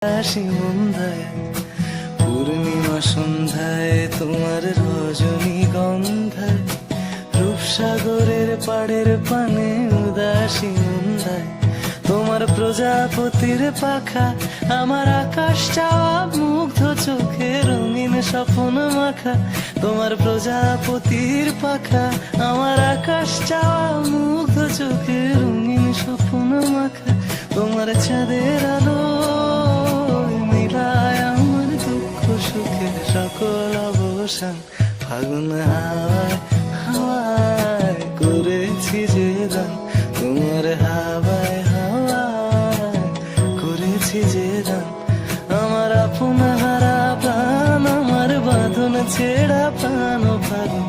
হাসি মন্দায় পূর্ণিমা সন্ধ্যায় তোমার রজনী গন্ধায় রূপসাগরের পাড়ের পানে উদাসী মন্দায় তোমার প্রজাপতির পাখা আমার আকাশ চাওয়া মুগ্ধ চোখে রঙিন স্বপ্ন মাখা তোমার প্রজাপতির পাখা আমার আকাশ চাওয়া মুগ্ধ চোখে রঙিন স্বপ্ন মাখা তোমার চাঁদের আলো মিলায় আমার দুঃখ সুখের সকল অবসান ফাগুন হাওয়ায় হাওয়ায় করেছি যে দান তোমার হাওয়ায় হাওয়ায় করেছি যে দান আমার আপন হারা প্রাণ আমার বাঁধন ছেড়া প্রাণ ফাগুন